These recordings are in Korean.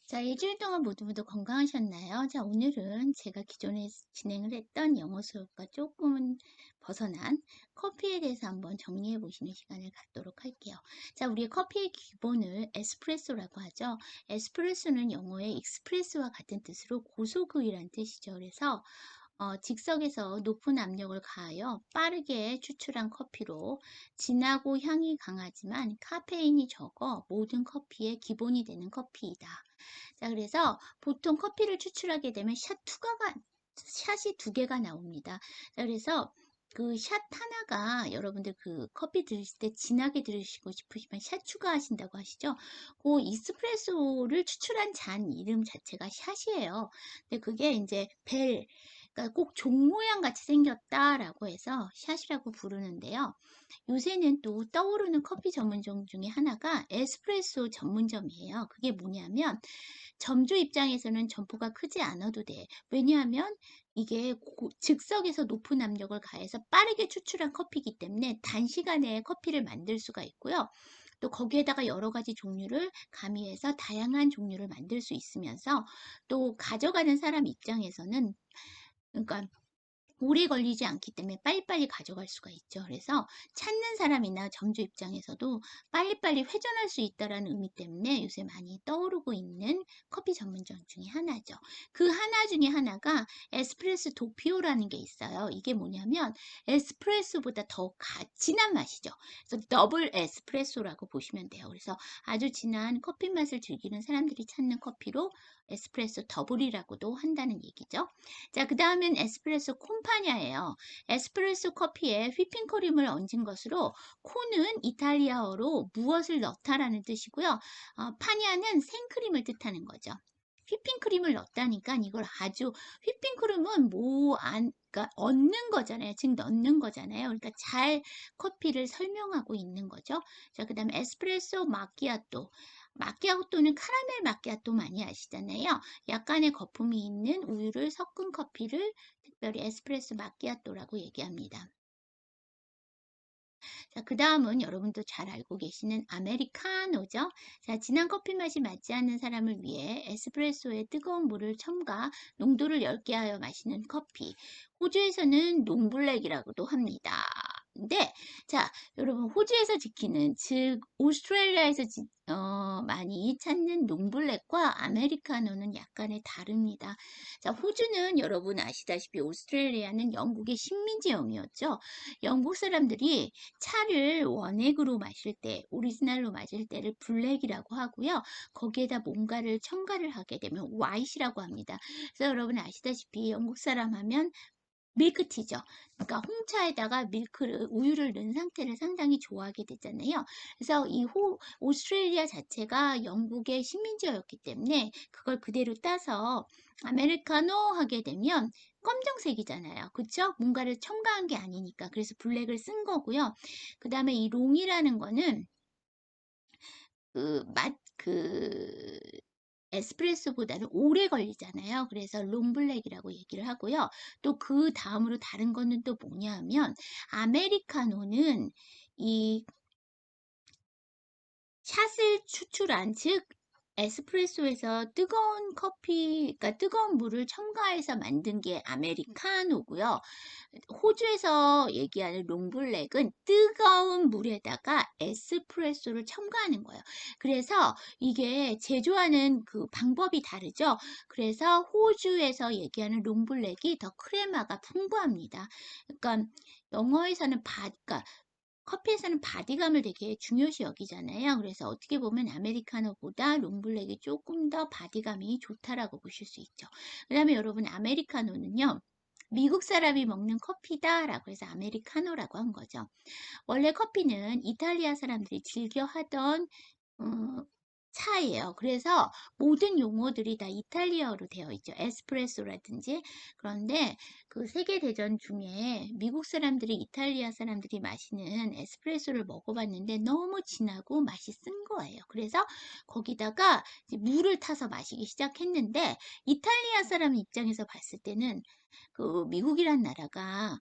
자, 일주일 동안 모두 건강하셨나요? 자, 오늘은 제가 기존에 진행을 했던 영어 수업과 조금은 벗어난 커피에 대해서 한번 정리해 보시는 시간을 갖도록 할게요. 자, 우리의 커피의 기본을 에스프레소라고 하죠. 에스프레소는 영어의 익스프레스와 같은 뜻으로 고소그이란 뜻이죠. 그래서 즉석에서 높은 압력을 가하여 빠르게 추출한 커피로 진하고 향이 강하지만 카페인이 적어 모든 커피의 기본이 되는 커피이다. 자, 그래서 보통 커피를 추출하게 되면 샷이 두 개가 나옵니다. 자, 그래서 그 샷 하나가 여러분들 그 커피 들으실 때 진하게 들으시고 싶으시면 샷 추가하신다고 하시죠? 그 이스프레소를 추출한 잔 이름 자체가 샷이에요. 근데 그게 이제 그러니까 꼭 종 모양 같이 생겼다라고 해서 샷이라고 부르는데요. 요새는 또 떠오르는 커피 전문점 중에 하나가 에스프레소 전문점이에요. 그게 뭐냐면 점주 입장에서는 점포가 크지 않아도 돼. 왜냐하면 이게 즉석에서 높은 압력을 가해서 빠르게 추출한 커피이기 때문에 단시간에 커피를 만들 수가 있고요. 또 거기에다가 여러 가지 종류를 가미해서 다양한 종류를 만들 수 있으면서 또 가져가는 사람 입장에서는 그러니까 오래 걸리지 않기 때문에 빨리빨리 가져갈 수가 있죠. 그래서 찾는 사람이나 점주 입장에서도 빨리빨리 회전할 수 있다는 의미 때문에 요새 많이 떠오르고 있는 커피 전문점 중에 하나죠. 그 하나 중에 하나가 에스프레소 도피오라는 게 있어요. 이게 뭐냐면 에스프레소보다 더 진한 맛이죠. 그래서 더블 에스프레소라고 보시면 돼요. 그래서 아주 진한 커피 맛을 즐기는 사람들이 찾는 커피로 에스프레소 더블이라고도 한다는 얘기죠. 자, 그 다음엔 에스프레소 콤파냐예요. 에스프레소 커피에 휘핑크림을 얹은 것으로 코는 이탈리아어로 무엇을 넣다라는 뜻이고요. 파냐는 생크림을 뜻하는 거죠. 휘핑크림을 넣다니까 이걸 아주 휘핑크림은 그러니까 얻는 거잖아요. 즉 넣는 거잖아요. 그러니까 잘 커피를 설명하고 있는 거죠. 자, 그다음에 에스프레소 마키아토. 마키아토는 카라멜 마키아토 많이 아시잖아요. 약간의 거품이 있는 우유를 섞은 커피를 특별히 에스프레소 마키아토라고 얘기합니다. 자, 그 다음은 여러분도 잘 알고 계시는 아메리카노죠. 자, 진한 커피 맛이 맞지 않는 사람을 위해 에스프레소에 뜨거운 물을 첨가 농도를 10개 하여 마시는 커피. 호주에서는 농블랙이라고도 합니다. 근데 자, 여러분 호주에서 지키는 즉 오스트레일리아에서 많이 찾는 농블랙과 아메리카노는 약간의 다릅니다. 자, 호주는 여러분 아시다시피 오스트레일리아는 영국의 식민지였죠. 영국 사람들이 차를 원액으로 마실 때, 오리지널로 마실 때를 블랙이라고 하고요. 거기에다 뭔가를 첨가를 하게 되면 화이트라고 합니다. 그래서 여러분 아시다시피 영국 사람 하면 밀크티죠. 그러니까 홍차에다가 우유를 넣은 상태를 상당히 좋아하게 되잖아요. 그래서 오스트레일리아 자체가 영국의 식민지였기 때문에 그걸 그대로 따서 아메리카노 하게 되면 검정색이잖아요. 그쵸? 뭔가를 첨가한 게 아니니까. 그래서 블랙을 쓴 거고요. 그 다음에 이 롱이라는 거는 그 에스프레소보다는 오래 걸리잖아요. 그래서 롱블랙이라고 얘기를 하고요. 또 그 다음으로 다른 거는 또 뭐냐 하면 아메리카노는 이 샷을 추출한 즉 에스프레소에서 뜨거운 그러니까 뜨거운 물을 첨가해서 만든 게 아메리카노고요. 호주에서 얘기하는 롱블랙은 뜨거운 물에다가 에스프레소를 첨가하는 거예요. 그래서 이게 제조하는 그 방법이 다르죠. 그래서 호주에서 얘기하는 롱블랙이 더 크레마가 풍부합니다. 그러니까 영어에서는 그러니까 커피에서는 바디감을 되게 중요시 여기잖아요. 그래서 어떻게 보면 아메리카노보다 롱블랙이 조금 더 바디감이 좋다라고 보실 수 있죠. 그 다음에 여러분 아메리카노는요. 미국 사람이 먹는 커피다라고 해서 아메리카노라고 한 거죠. 원래 커피는 이탈리아 사람들이 즐겨 하던 어, 차예요. 그래서 모든 용어들이 다 이탈리아어로 되어 있죠. 에스프레소라든지. 그런데 그 세계대전 중에 미국 사람들이 이탈리아 사람들이 마시는 에스프레소를 먹어봤는데 너무 진하고 맛이 쓴 거예요. 그래서 거기다가 이제 물을 타서 마시기 시작했는데 이탈리아 사람 입장에서 봤을 때는 그 미국이란 나라가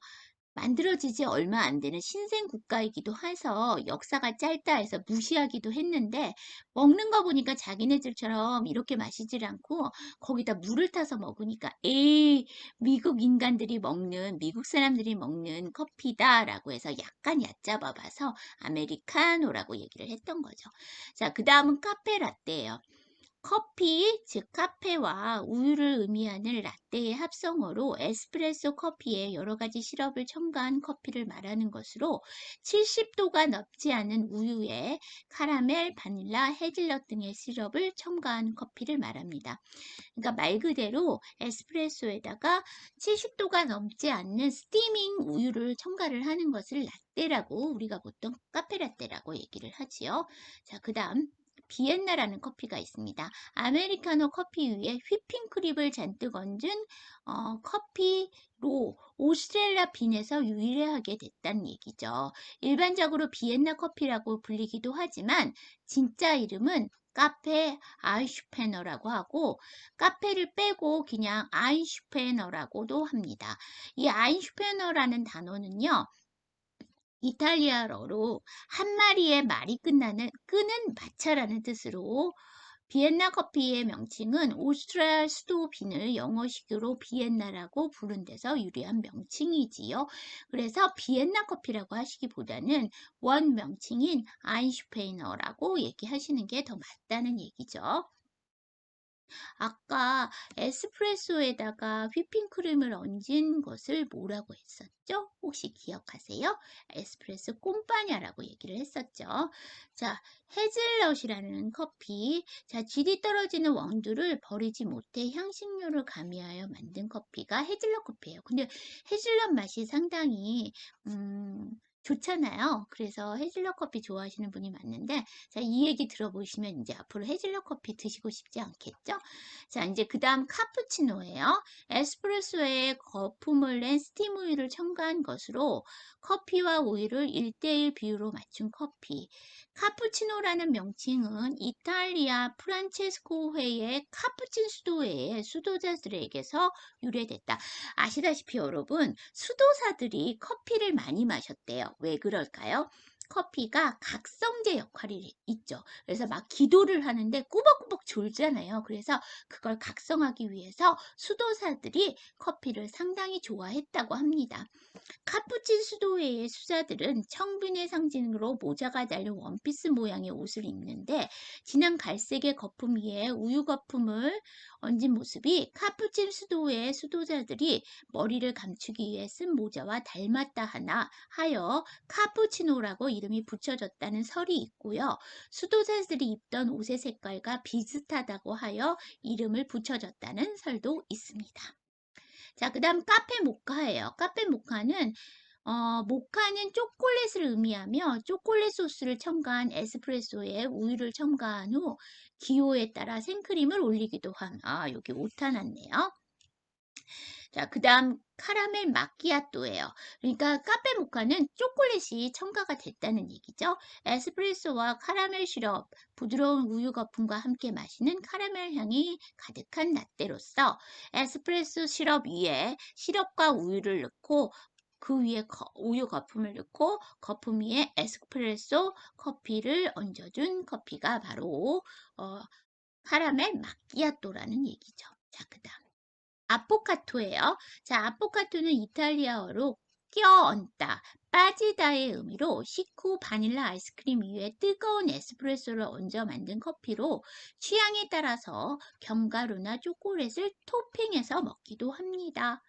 만들어지지 얼마 안 되는 신생 국가이기도 해서 역사가 짧다 해서 무시하기도 했는데 먹는 거 보니까 자기네들처럼 이렇게 마시질 않고 거기다 물을 타서 먹으니까 에이 미국 인간들이 먹는 미국 사람들이 먹는 커피다라고 해서 약간 얕잡아 봐서 아메리카노라고 얘기를 했던 거죠. 자, 그 다음은 카페 라떼예요. 커피, 즉 카페와 우유를 의미하는 라떼의 합성어로 에스프레소 커피에 여러 가지 시럽을 첨가한 커피를 말하는 것으로 70도가 넘지 않은 우유에 카라멜, 바닐라, 헤즐넛 등의 시럽을 첨가한 커피를 말합니다. 그러니까 말 그대로 에스프레소에다가 70도가 넘지 않는 스티밍 우유를 첨가를 하는 것을 라떼라고 우리가 보통 카페라떼라고 얘기를 하지요. 자, 그 다음 비엔나라는 커피가 있습니다. 아메리카노 커피 위에 휘핑크림을 잔뜩 얹은 커피로 오스트레일리아 빈에서 유래하게 됐다는 얘기죠. 일반적으로 비엔나 커피라고 불리기도 하지만 진짜 이름은 카페 아이슈페너라고 하고 카페를 빼고 그냥 아인슈페너라고도 합니다. 이 아인슈페너라는 단어는요. 이탈리아어로 한 마리의 말이 끄는 마차라는 뜻으로 비엔나 커피의 명칭은 오스트리아 수도 빈을 영어식으로 비엔나라고 부른 데서 유래한 명칭이지요. 그래서 비엔나 커피라고 하시기보다는 원 명칭인 아인슈페이너라고 얘기하시는 게 더 맞다는 얘기죠. 아까 에스프레소에다가 휘핑크림을 얹은 것을 뭐라고 했었죠? 혹시 기억하세요? 에스프레소 꼼파냐라고 얘기를 했었죠. 자, 헤즐넛이라는 커피. 자, 질이 떨어지는 원두를 버리지 못해 향신료를 가미하여 만든 커피가 헤즐넛 커피예요. 근데 헤즐넛 맛이 상당히 좋잖아요. 그래서 헤즐넛 커피 좋아하시는 분이 많은데, 자, 이 얘기 들어보시면 이제 앞으로 헤즐넛 커피 드시고 싶지 않겠죠? 자, 이제 그 다음 카푸치노예요. 에스프레소에 거품을 낸 스팀 우유를 첨가한 것으로 커피와 우유를 1대1 비율로 맞춘 커피. 카푸치노라는 명칭은 이탈리아 프란체스코회의 카푸친 수도회의 수도자들에게서 유래됐다. 아시다시피 여러분, 수도사들이 커피를 많이 마셨대요. 왜 그럴까요? 커피가 각성제 역할이 있죠. 그래서 막 기도를 하는데 꾸벅꾸벅 졸잖아요. 그래서 그걸 각성하기 위해서 수도사들이 커피를 상당히 좋아했다고 합니다. 카푸친 수도회의 수자들은 청빈의 상징으로 모자가 달린 원피스 모양의 옷을 입는데 진한 갈색의 거품 위에 우유 거품을 얹은 모습이 카푸친 수도회의 수도자들이 머리를 감추기 위해 쓴 모자와 닮았다 하여 카푸치노라고 이름이 붙여졌다는 설이 있고요. 수도자들이 입던 옷의 색깔과 비슷하다고 하여 이름을 붙여졌다는 설도 있습니다. 자, 그 다음 카페 모카예요. 카페 모카는 모카는 초콜릿을 의미하며 초콜릿 소스를 첨가한 에스프레소에 우유를 첨가한 후 기호에 따라 생크림을 올리기도 한. 아, 여기 오타 났네요. 자, 그 다음 카라멜 마키아토예요. 그러니까 카페 모카는 초콜릿이 첨가가 됐다는 얘기죠. 에스프레소와 카라멜 시럽, 부드러운 우유 거품과 함께 마시는 카라멜 향이 가득한 라떼로서 에스프레소 시럽 위에 시럽과 우유를 넣고 그 위에 우유 거품을 넣고 거품 위에 에스프레소 커피를 얹어준 커피가 바로 카라멜 마키아토라는 얘기죠. 자, 그 다음 아포카토예요. 자, 아포카토는 이탈리아어로 껴얹다, 빠지다의 의미로 식후 바닐라 아이스크림 위에 뜨거운 에스프레소를 얹어 만든 커피로 취향에 따라서 견과류나 초콜릿을 토핑해서 먹기도 합니다.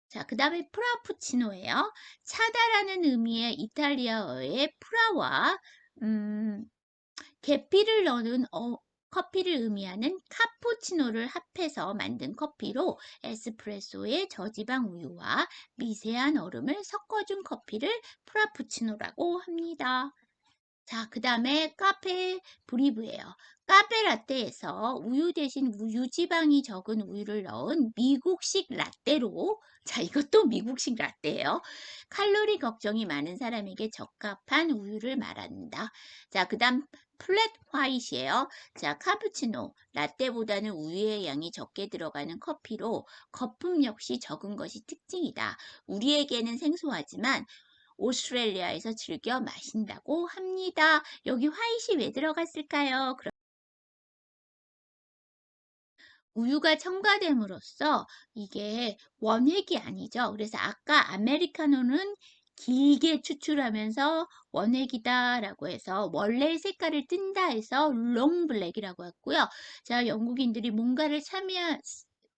자, 그 다음에 프라푸치노예요. 차다라는 의미의 이탈리아어의 프라와 계피를 넣는 커피를 의미하는 카푸치노를 합해서 만든 커피로 에스프레소에 저지방 우유와 미세한 얼음을 섞어준 커피를 프라푸치노라고 합니다. 자, 그 다음에 카페 브리브예요. 카페 라떼에서 우유 대신 유지방이 적은 우유를 넣은 미국식 라떼로, 자, 이것도 미국식 라떼예요. 칼로리 걱정이 많은 사람에게 적합한 우유를 말한다. 자, 그 다음 플랫 화이트예요. 자, 카푸치노, 라떼보다는 우유의 양이 적게 들어가는 커피로 거품 역시 적은 것이 특징이다. 우리에게는 생소하지만 오스트레일리아에서 즐겨 마신다고 합니다. 여기 화이트이 왜 들어갔을까요? 우유가 첨가됨으로써 이게 원액이 아니죠. 그래서 아까 아메리카노는 길게 추출하면서 원액이다라고 해서 원래의 색깔을 뜬다 해서 롱블랙이라고 했고요. 자, 영국인들이 뭔가를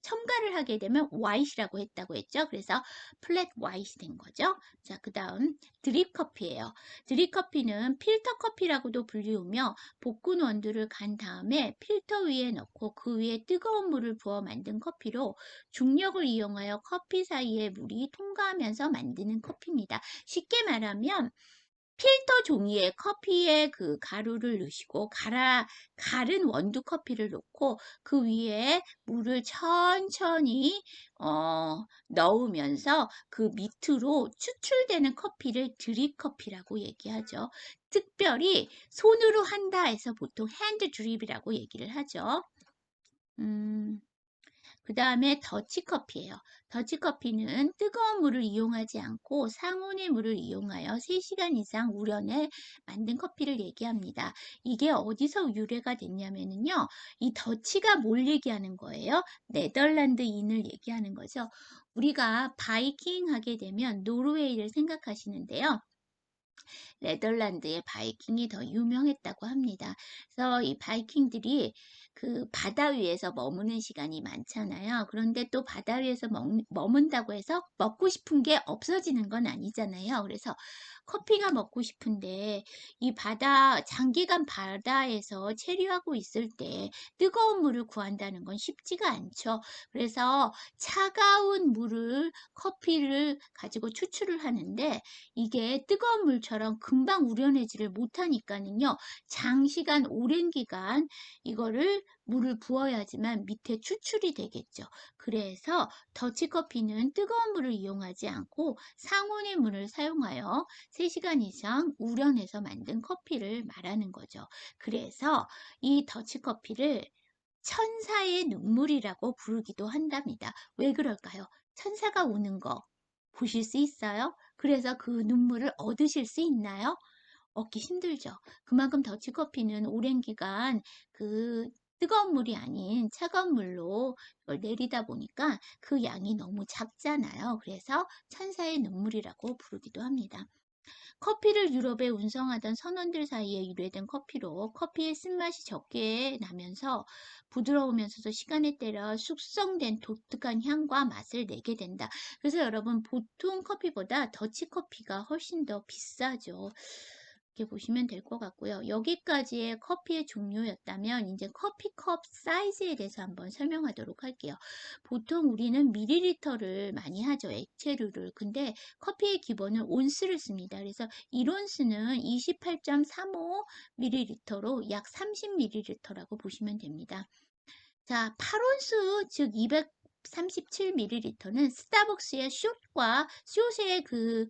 첨가를 하게 되면 white이라고 했다고 했죠. 그래서 플랫 화이트 된 거죠. 자, 그 다음 드립 커피예요. 드립 커피는 필터 커피라고도 불리우며 볶은 원두를 간 다음에 필터 위에 넣고 그 위에 뜨거운 물을 부어 만든 커피로 중력을 이용하여 커피 사이에 물이 통과하면서 만드는 커피입니다. 쉽게 말하면 필터 종이에 커피에 그 가루를 넣으시고 갈은 원두 커피를 넣고 그 위에 물을 천천히 넣으면서 그 밑으로 추출되는 커피를 드립 커피라고 얘기하죠. 특별히 손으로 한다 해서 보통 핸드 드립이라고 얘기를 하죠. 그 다음에 더치커피예요. 더치커피는 뜨거운 물을 이용하지 않고 상온의 물을 이용하여 3시간 이상 우려내 만든 커피를 얘기합니다. 이게 어디서 유래가 됐냐면요. 이 더치가 뭘 얘기하는 거예요? 네덜란드인을 얘기하는 거죠. 우리가 바이킹 하게 되면 노르웨이를 생각하시는데요. 네덜란드의 바이킹이 더 유명했다고 합니다. 그래서 이 바이킹들이 그 바다 위에서 머무는 시간이 많잖아요. 그런데 또 바다 위에서 머문다고 해서 먹고 싶은 게 없어지는 건 아니잖아요. 그래서 커피가 먹고 싶은데 이 장기간 바다에서 체류하고 있을 때 뜨거운 물을 구한다는 건 쉽지가 않죠. 그래서 차가운 커피를 가지고 추출을 하는데 이게 뜨거운 물처럼 금방 우려내지를 못하니까는요. 장시간 오랜 기간 이거를 물을 부어야지만 밑에 추출이 되겠죠. 그래서 더치커피는 뜨거운 물을 이용하지 않고 상온의 물을 사용하여 3시간 이상 우려내서 만든 커피를 말하는 거죠. 그래서 이 더치커피를 천사의 눈물이라고 부르기도 한답니다. 왜 그럴까요? 천사가 우는 거 보실 수 있어요? 그래서 그 눈물을 얻으실 수 있나요? 얻기 힘들죠. 그만큼 더치커피는 오랜 기간 그 뜨거운 물이 아닌 차가운 물로 이걸 내리다 보니까 그 양이 너무 작잖아요. 그래서 천사의 눈물이라고 부르기도 합니다. 커피를 유럽에 운송하던 선원들 사이에 유래된 커피로 커피의 쓴맛이 적게 나면서 부드러우면서도 시간에 따라 숙성된 독특한 향과 맛을 내게 된다. 그래서 여러분 보통 커피보다 더치커피가 훨씬 더 비싸죠. 이렇게 보시면 될 것 같고요. 여기까지의 커피의 종류였다면 이제 커피컵 사이즈에 대해서 한번 설명하도록 할게요. 보통 우리는 밀리리터를 많이 하죠. 액체류를. 근데 커피의 기본은 온스를 씁니다. 그래서 1온스는 28.35ml로 약 30ml라고 보시면 됩니다. 자, 8온스 즉 237ml는 스타벅스의 숏의 그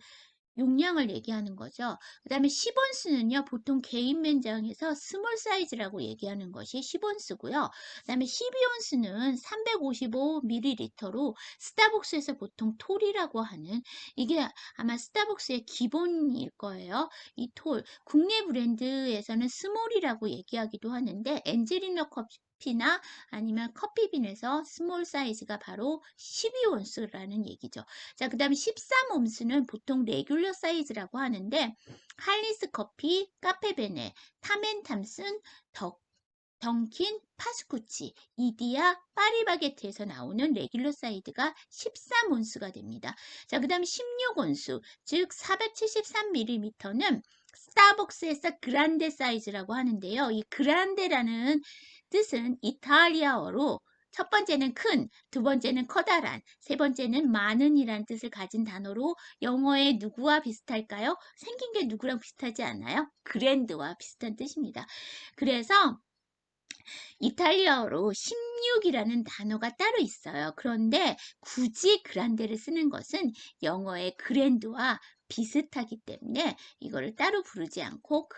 용량을 얘기하는 거죠. 그 다음에 10온스는요, 보통 개인 맨장에서 스몰 사이즈라고 얘기하는 것이 10온스고요. 그 다음에 12온스는 355ml로 스타벅스에서 보통 톨이라고 하는 이게 아마 스타벅스의 기본일 거예요. 이 톨. 국내 브랜드에서는 스몰이라고 얘기하기도 하는데 엔젤리너 커피나 아니면 커피빈에서 스몰 사이즈가 바로 12온스라는 얘기죠. 자, 그 다음에 13온스는 보통 레귤러 사이즈라고 하는데 할리스 커피, 카페베네, 타멘탐슨, 던킨, 파스쿠치, 이디야, 파리바게트에서 나오는 레귤러 사이즈가 13온스가 됩니다. 자, 그 다음 16온스, 즉 473ml는 스타벅스에서 그란데 사이즈라고 하는데요. 이 그란데라는 뜻은 이탈리아어로 첫 번째는 큰, 두 번째는 커다란, 세 번째는 많은이란 뜻을 가진 단어로 영어의 누구와 비슷할까요? 생긴 게 누구랑 비슷하지 않나요? 그랜드와 비슷한 뜻입니다. 그래서 이탈리아어로 16이라는 단어가 따로 있어요. 그런데 굳이 그란데를 쓰는 것은 영어의 그랜드와 비슷하기 때문에 이거를 따로 부르지 않고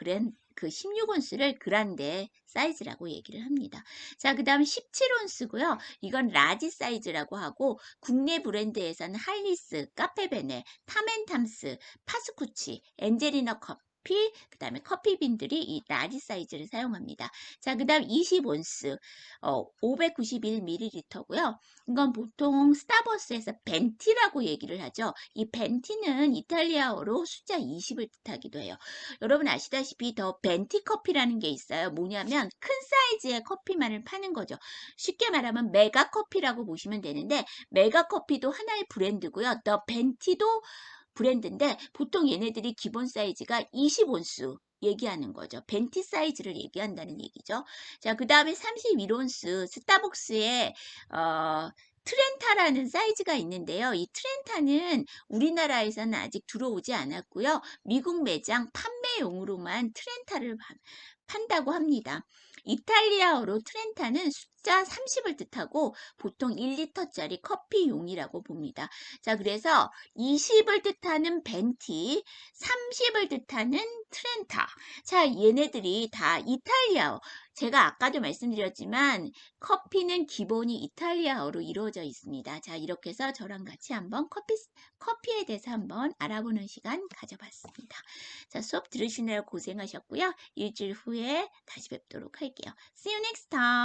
그 16온스를 그란데 사이즈라고 얘기를 합니다. 자, 그 다음 17온스고요. 이건 라지 사이즈라고 하고 국내 브랜드에서는 할리스, 카페베네, 탐앤탐스, 파스쿠치, 엔젤리너 커피, 그 다음에 커피빈들이 이 라지 사이즈를 사용합니다. 자, 그 다음 20온스, 591ml고요. 이건 보통 스타버스에서 벤티라고 얘기를 하죠. 이 벤티는 이탈리아어로 숫자 20을 뜻하기도 해요. 여러분 아시다시피 더 벤티 커피라는 게 있어요. 뭐냐면 큰 사이즈의 커피만을 파는 거죠. 쉽게 말하면 메가 커피라고 보시면 되는데 메가 커피도 하나의 브랜드고요. 더 벤티도 브랜드인데 보통 얘네들이 기본 사이즈가 20온스 얘기하는 거죠. 벤티 사이즈를 얘기한다는 얘기죠. 자, 그 다음에 31온스 스타벅스의 트렌타라는 사이즈가 있는데요. 이 트렌타는 우리나라에서는 아직 들어오지 않았고요. 미국 매장 판매용으로만 트렌타를 판다고 합니다. 이탈리아어로 트렌타는 숫자 30을 뜻하고 보통 1리터짜리 커피용이라고 봅니다. 자, 그래서 20을 뜻하는 벤티, 30을 뜻하는 트렌타. 자, 얘네들이 다 이탈리아어. 제가 아까도 말씀드렸지만 커피는 기본이 이탈리아어로 이루어져 있습니다. 자, 이렇게 해서 저랑 같이 한번 커피에 대해서 한번 알아보는 시간 가져봤습니다. 자, 수업 들으시느라 고생하셨고요. 일주일 후에 다시 뵙도록 할게요. See you next time.